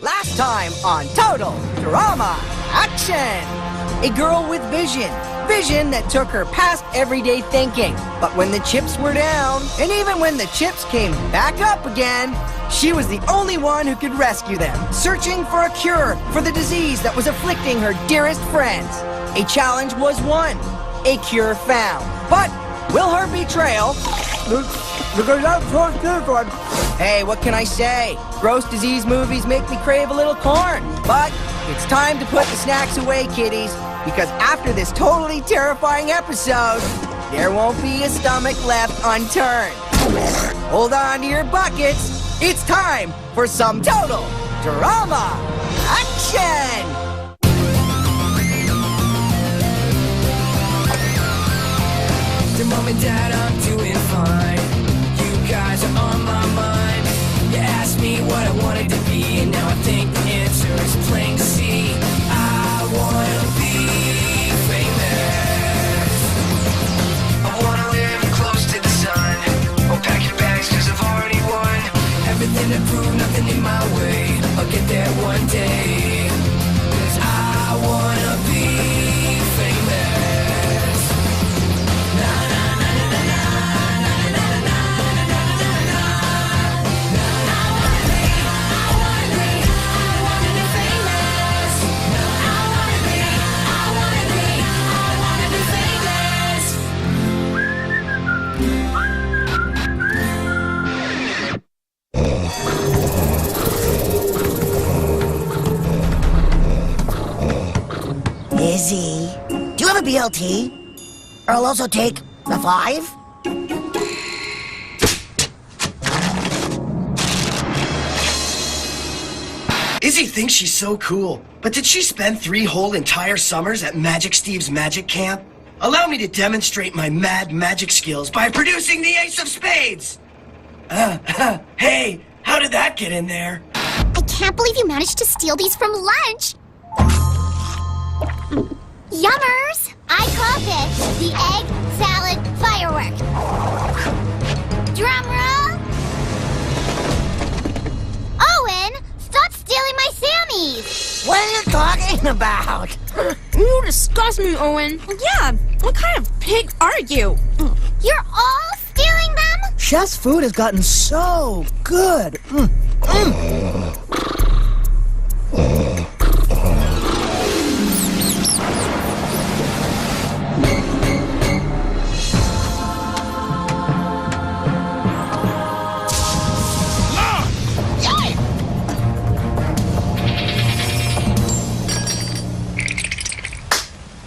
Last time on Total Drama Action! A girl with vision. Vision that took her past everyday thinking. But when the chips were down, and even when the chips came back up again, she was the only one who could rescue them, searching for a cure for the disease that was afflicting her dearest friends. A challenge was won, a cure found. But will her betrayal... Hey, what can I say? Gross disease movies make me crave a little corn. But it's time to put the snacks away, kiddies, because after this totally terrifying episode, there won't be a stomach left unturned. Hold on to your buckets. It's time for some Total Drama Action! The mom and dad, I'm doing fine. You guys are on my mind. You asked me what I wanted to be, and now I think the answer is plain to see. I wanna be famous. I wanna live close to the sun. Oh, pack your bags, cause I've already won. Everything to prove, nothing in my way. I'll get there one day. Cause I wanna be famous. Izzy, do you have a BLT? Or I'll also take the 5? Izzy thinks she's so cool, but did she spend 3 whole entire summers at Magic Steve's magic camp? Allow me to demonstrate my mad magic skills by producing the Ace of Spades! Hey, how did that get in there? I can't believe you managed to steal these from lunch! Yummers! I call this the egg salad firework. Drum roll! Owen, stop stealing my Sammys! What are you talking about? You disgust me, Owen. Yeah, what kind of pig are you? You're all stealing them? Chef's food has gotten so good.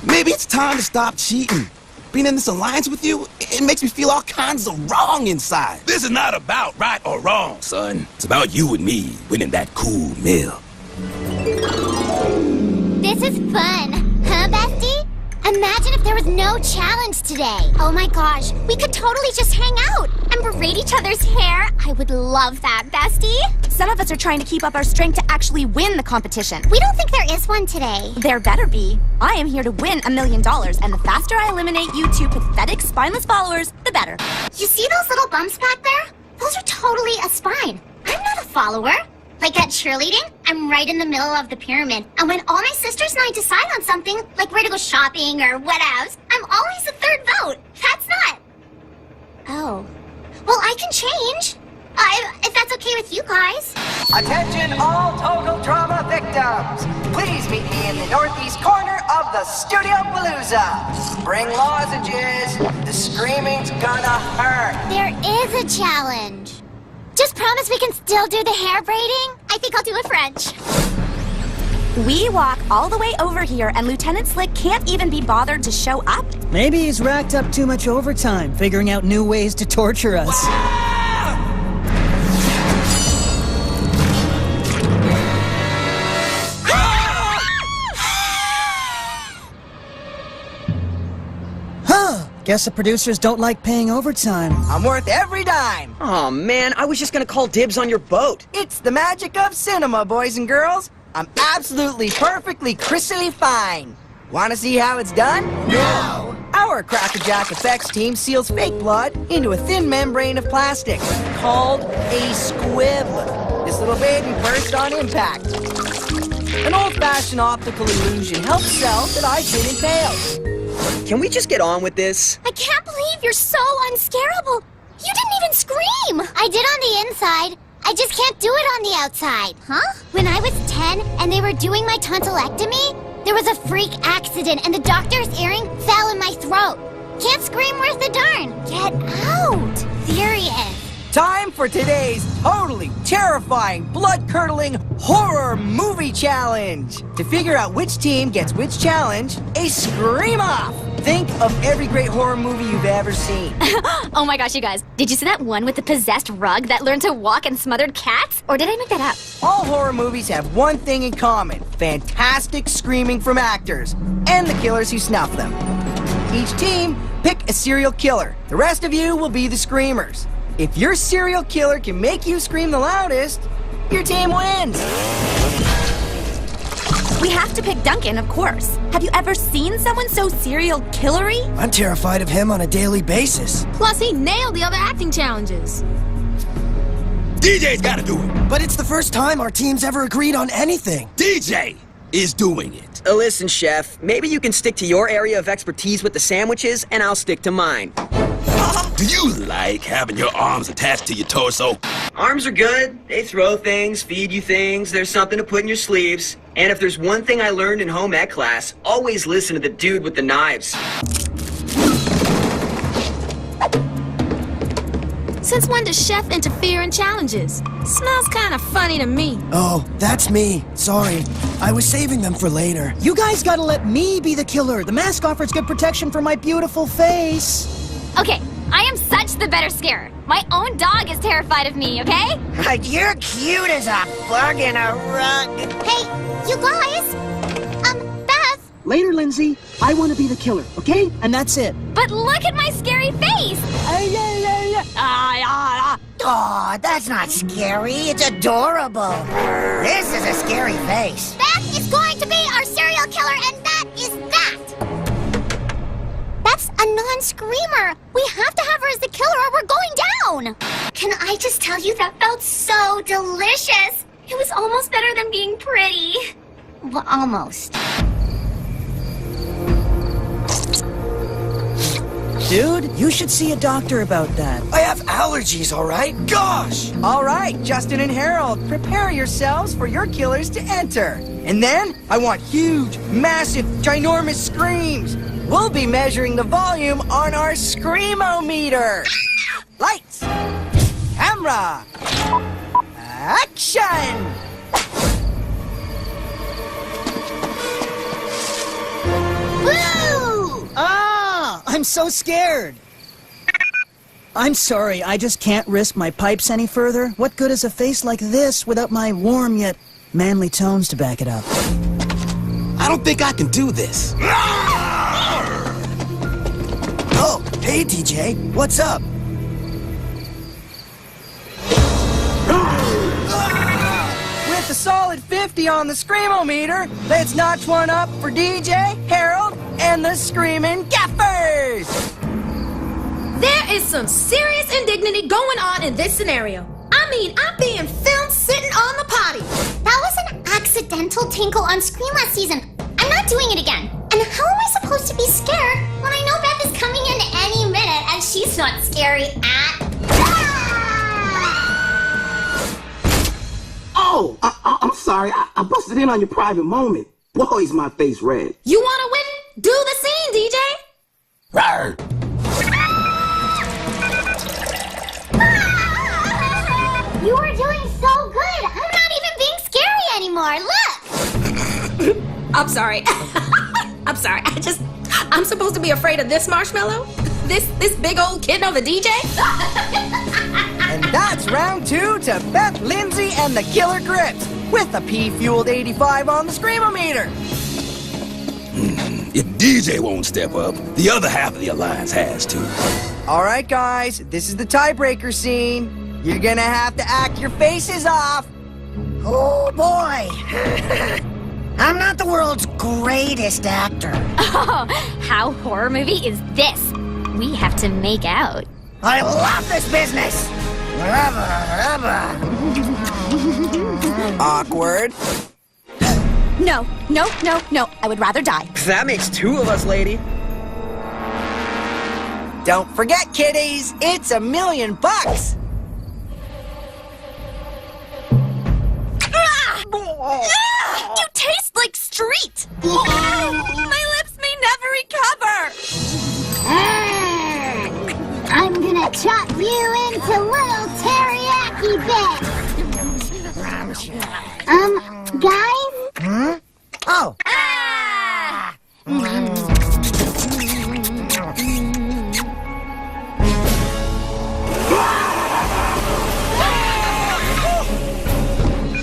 Maybe it's time to stop cheating. Being in this alliance with you, it makes me feel all kinds of wrong inside. This is not about right or wrong, son. It's about you and me winning that cool meal. This is fun, huh, Bestie? Imagine if there was no challenge today. Oh my gosh, we could totally just hang out and braid each other's hair. I would love that, Bestie. Some of us are trying to keep up our strength to actually win the competition. We don't think there is one today. There better be. I am here to win $1 million, and the faster I eliminate you two pathetic, spineless followers, the better. You see those little bumps back there? Those are totally a spine. I'm not a follower. Like at cheerleading, I'm right in the middle of the pyramid. And when all my sisters and I decide on something, like where to go shopping or what else, I'm always the third vote. That's not... Oh. Well, I can change. If that's okay with you guys. Attention all Total Drama victims! Please meet me in the northeast corner of the Studio Palooza. Bring lozenges. The screaming's gonna hurt. There is a challenge. Just promise we can still do the hair braiding? I think I'll do a French. We walk all the way over here, and Lieutenant Slick can't even be bothered to show up? Maybe he's racked up too much overtime, figuring out new ways to torture us. Guess the producers don't like paying overtime. I'm worth every dime. Oh man, I was just gonna call dibs on your boat. It's the magic of cinema, boys and girls. I'm absolutely perfectly crystally fine. Want to see how it's done? No! Our Crackerjack Effects team seals fake blood into a thin membrane of plastic called a squib. this little baby burst on impact. An old-fashioned optical illusion helps sell that I've been impaled. Can we just get on with this? I can't believe you're so unscarable. You didn't even scream. I did on the inside. I just can't do it on the outside. Huh? When I was 10 and they were doing my tonsillectomy, there was a freak accident and the doctor's earring fell in my throat. Can't scream worth a darn. Get out. Serious. Time for today's totally terrifying, blood-curdling horror movie challenge. To figure out which team gets which challenge, a scream-off. Think of every great horror movie you've ever seen. Oh my gosh, you guys. Did you see that one with the possessed rug that learned to walk and smothered cats? Or did I make that up? All horror movies have one thing in common: fantastic screaming from actors and the killers who snuff them. Each team, pick a serial killer. The rest of you will be the screamers. If your serial killer can make you scream the loudest, your team wins. We have to pick Duncan, of course. Have you ever seen someone so serial killery? I'm terrified of him on a daily basis. Plus, he nailed the other acting challenges. DJ's gotta do it. But it's the first time our team's ever agreed on anything. DJ is doing it. Listen, Chef, maybe you can stick to your area of expertise with the sandwiches, and I'll stick to mine. Do you like having your arms attached to your torso? Arms are good. They throw things, feed you things, there's something to put in your sleeves. And if there's one thing I learned in home ec class, always listen to the dude with the knives. Since when does Chef interfere in challenges? Smells kind of funny to me. Oh, that's me. Sorry. I was saving them for later. You guys gotta let me be the killer. The mask offers good protection for my beautiful face. Okay, I am such the better scarer. My own dog is terrified of me, okay? You're cute as a bug in a rug. Hey, you guys. Beth. Later, Lindsay. I want to be the killer, okay? And that's it. But look at my scary face! Aw, that's not scary. It's adorable. This is a scary face. Beth is going to be our serial killer, and that is that. That's a non-screamer. We have to have her as the killer or we're going down. Can I just tell you that felt so delicious? It was almost better than being pretty. Well, almost. Dude, you should see a doctor about that. I have allergies, all right? Gosh! All right, Justin and Harold, prepare yourselves for your killers to enter. And then, I want huge, massive, ginormous screams. We'll be measuring the volume on our Screamometer. Lights, camera, action! Woo! Ah, I'm so scared. I'm sorry, I just can't risk my pipes any further. What good is a face like this without my warm yet manly tones to back it up? I don't think I can do this. Oh, hey, DJ. What's up? With a solid 50 on the Screamometer, let's notch one up for DJ, Harold, and the Screamin' Gaffers! There is some serious indignity going on in this scenario. I mean, I'm being filmed sitting on the potty. That was an accidental tinkle on screen last season. I'm not doing it again. And how am I supposed to be scared when I know Beth is coming in any minute and she's not scary at all? Oh, I'm sorry. I busted in on your private moment. Boy, is my face red. You want to win? Do the scene, DJ. Rawr. You are doing so good. I'm not even being scary anymore. Look. I'm sorry. I'm sorry. I'm supposed to be afraid of this marshmallow? This big old kid of a DJ? And that's round 2 to Beth, Lindsay, and the Killer Grips, with a P-fueled 85 on the Screamometer. If DJ won't step up, the other half of the alliance has to. All right, guys, this is the tiebreaker scene. You're gonna have to act your faces off. Oh, boy. I'm not the world's greatest actor. Oh, how horror movie is this? We have to make out. I love this business. Awkward. No. I would rather die. That makes two of us, lady. Don't forget, kiddies, it's $1 million. You taste like street. My lips may never recover. I'm gonna chop you into little teriyaki bits. Guys? Oh.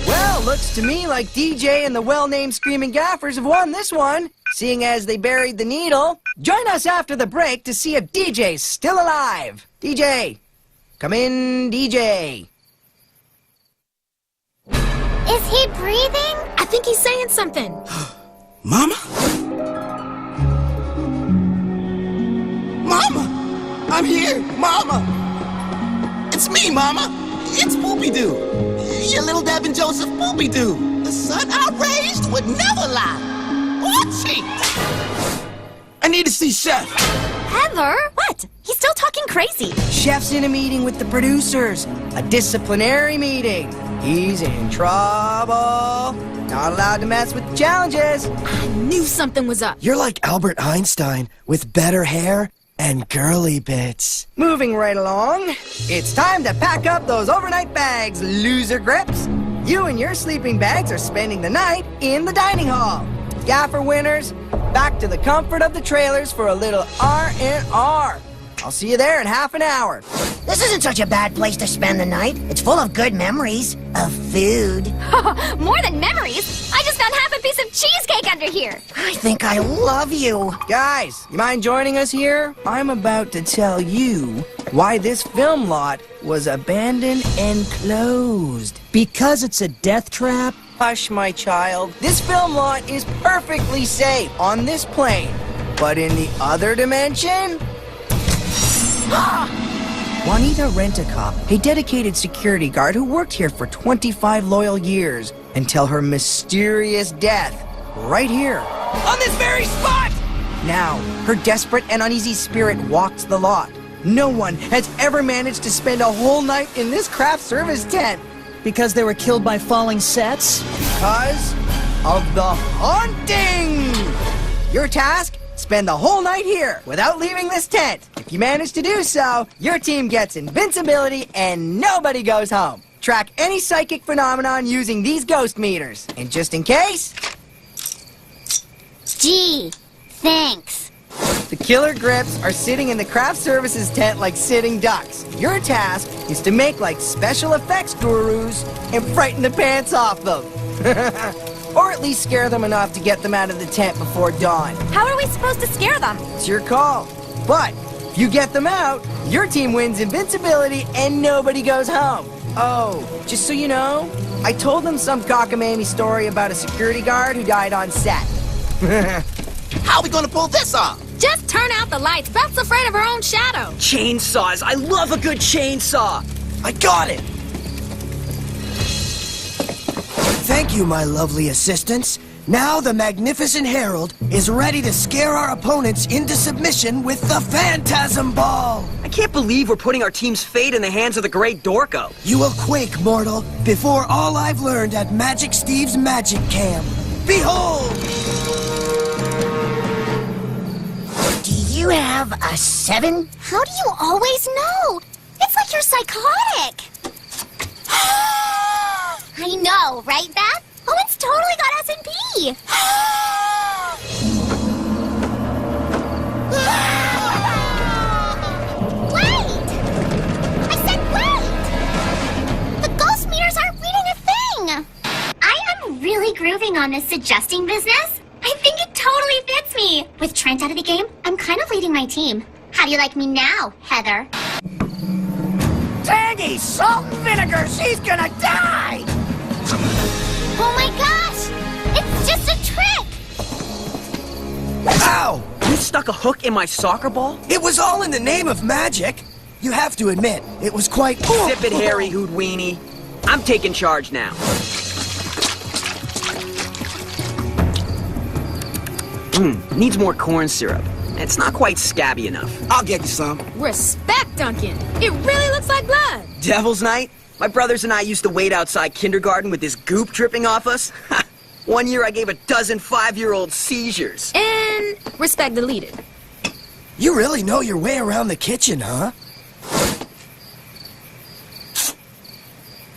Well, looks to me like DJ and the well-named Screaming Gaffers have won this one, seeing as they buried the needle. Join us after the break to see if DJ's still alive. DJ, come in, DJ. Is he breathing? I think he's saying something. Mama? Mama! I'm here, Mama! It's me, Mama! It's Poopy-Doo! Your little Devin Joseph Poopy-Doo! The son outraged would never lie! Watch it! I need to see Chef! Heather? What? He's still talking crazy. Chef's in a meeting with the producers, a disciplinary meeting. He's in trouble. Not allowed to mess with the challenges. I knew something was up. You're like Albert Einstein with better hair and girly bits. Moving right along, it's time to pack up those overnight bags, loser grips. You and your sleeping bags are spending the night in the dining hall. Gaffer winners, back to the comfort of the trailers for a little R&R. I'll see you there in half an hour. This isn't such a bad place to spend the night. It's full of good memories of food. More than memories. I just found half a piece of cheesecake under here. I think I love you. Guys, you mind joining us here? I'm about to tell you why this film lot was abandoned and closed. Because it's a death trap? Hush, my child. This film lot is perfectly safe on this plane. But in the other dimension... Juanita Rent-A-Cop, a dedicated security guard who worked here for 25 loyal years until her mysterious death right here on this very spot. Now, her desperate and uneasy spirit walks the lot. No one has ever managed to spend a whole night in this craft service tent. Because they were killed by falling sets? Because of the haunting. Your task? Spend the whole night here without leaving this tent. If you manage to do so, your team gets invincibility and nobody goes home. Track any psychic phenomenon using these ghost meters. And just in case... Gee, thanks. The killer grips are sitting in the craft services tent like sitting ducks. Your task is to make like special effects gurus and frighten the pants off them. Or at least scare them enough to get them out of the tent before dawn. How are we supposed to scare them? It's your call. But if you get them out, your team wins invincibility and nobody goes home. Oh, just so you know, I told them some cockamamie story about a security guard who died on set. How are we gonna pull this off? Just turn out the lights. Beth's afraid of her own shadow. Chainsaws. I love a good chainsaw. I got it! Thank you, my lovely assistants. Now the Magnificent Herald is ready to scare our opponents into submission with the Phantasm Ball. I can't believe we're putting our team's fate in the hands of the great Dorko. You will quake, mortal, before all I've learned at Magic Steve's Magic Camp. Behold! Do you have a 7? How do you always know? It's like you're psychotic. I know, right, Beth? Owen's totally got S&P. Wait! I said wait! The ghost meters aren't reading a thing. I am really grooving on this suggesting business. I think it totally fits me. With Trent out of the game, I'm kind of leading my team. How do you like me now, Heather? Tangy salt and vinegar, she's gonna die! Oh my gosh! It's just a trick! Ow! You stuck a hook in my soccer ball? It was all in the name of magic. You have to admit, it was quite... Zip it, Harry Houdini. I'm taking charge now. Needs more corn syrup. It's not quite scabby enough. I'll get you some. Respect, Duncan. It really looks like blood. Devil's Night? My brothers and I used to wait outside kindergarten with this goop dripping off us. One year I gave a dozen 5-year-olds seizures. And respect deleted. You really know your way around the kitchen, huh?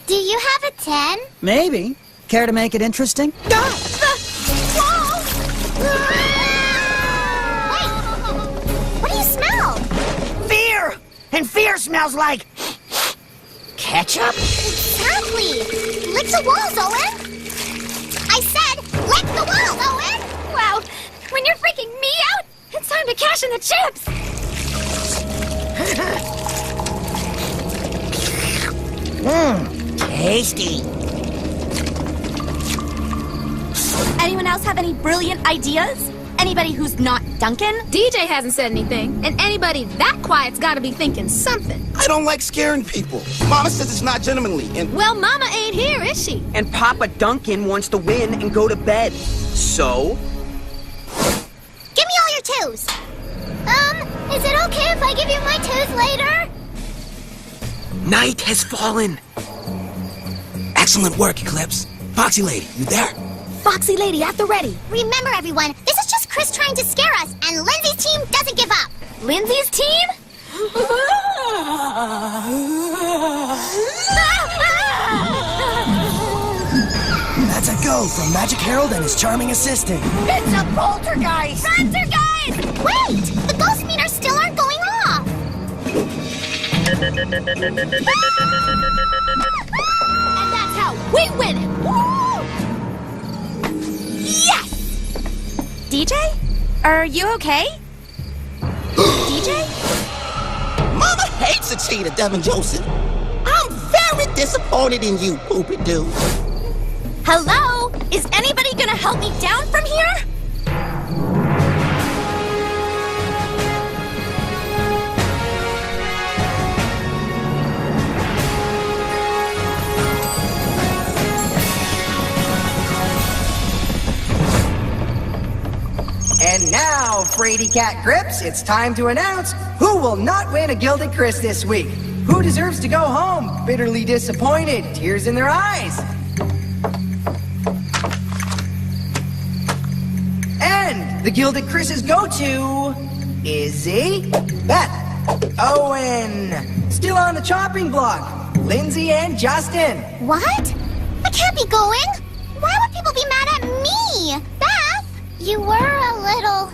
Do you have a 10? Maybe. Care to make it interesting? Wait! What do you smell? Fear! And fear smells like... ketchup? Exactly! Lick the walls, Owen! I said, lick the walls, Owen! Wow, when you're freaking me out, it's time to cash in the chips! Tasty. Anyone else have any brilliant ideas? Anybody who's not Duncan? DJ hasn't said anything, and anybody that quiet's gotta be thinking something. I don't like scaring people. Mama says it's not gentlemanly, and... Well, Mama ain't here, is she? And Papa Duncan wants to win and go to bed. So? Give me all your twos! Is it okay if I give you my twos later? Night has fallen. Excellent work, Eclipse. Foxy Lady, you there? Foxy Lady at the ready. Remember, everyone, this is just Chris trying to scare us, and Lindsay's team doesn't give up. Lindsay's team? That's a go from Magic Harold and his charming assistant. It's a poltergeist! Poltergeist! Wait! The ghost meters still aren't going off! And that's how we win it. Woo! Yes! DJ? Are you okay? DJ? Mama hates a cheater, Devin Joseph. I'm very disappointed in you, Poopy Doo. Hello? Is anybody gonna help me down from here? And now, Frady Cat Grips, it's time to announce who will not win a Gilded Chris this week. Who deserves to go home bitterly disappointed, tears in their eyes. And the Gilded Chris's go to Izzy, Beth, Owen, still on the chopping block, Lindsay and Justin. What? I can't be going! Why would people be mad at me? Beth, you were a little...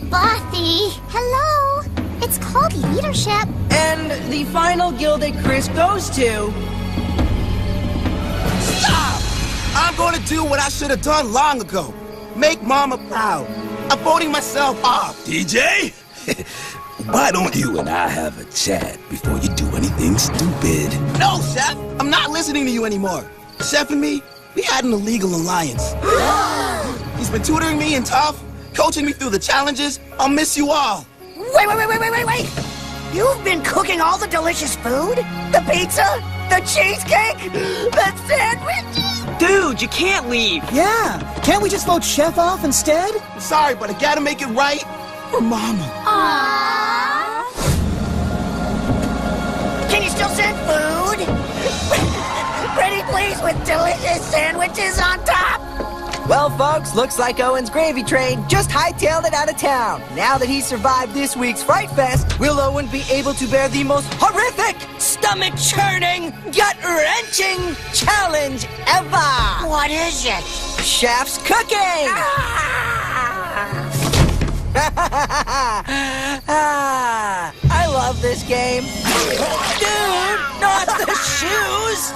bothy. Hello? It's called leadership. And the final Gilded Chris goes to... Stop! I'm gonna do what I should have done long ago. Make Mama proud. I'm voting myself off. DJ? Why don't you and I have a chat before you do anything stupid? No, Chef. I'm not listening to you anymore. Chef and me, we had an illegal alliance. He's been tutoring me in tough, coaching me through the challenges. I'll miss you all. Wait! You've been cooking all the delicious food? The pizza? The cheesecake? The sandwiches? Dude, you can't leave. Yeah. Can't we just vote Chef off instead? I'm sorry, but I gotta make it right for Mama. Aww. Can you still send food? Pretty please with delicious sandwiches on top. Well, folks, looks like Owen's gravy train just hightailed it out of town. Now that he survived this week's Fright Fest, will Owen be able to bear the most horrific, stomach-churning, gut-wrenching challenge ever? What is it? Chef's cooking! I love this game. Dude, not the shoes!